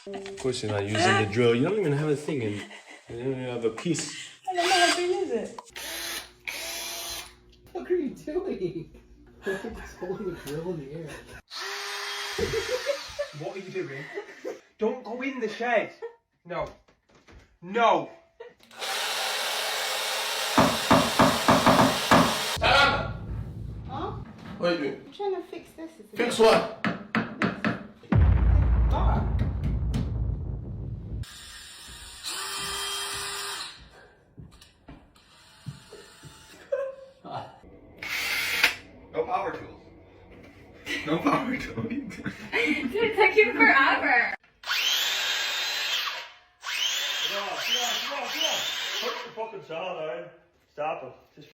Of course you're not using the drill. You don't even have a thing in. You don't even have a piece. I don't know what thing is it. What are you doing? You're just holding a drill in the air. What are you doing? Don't go in the shed. No. No. Sarah! Huh? What are you doing? I'm trying to fix this. Fix what? Bar. No power tools. No power tools. It took you forever. Come on. Put the fucking saw down. Stop it. Just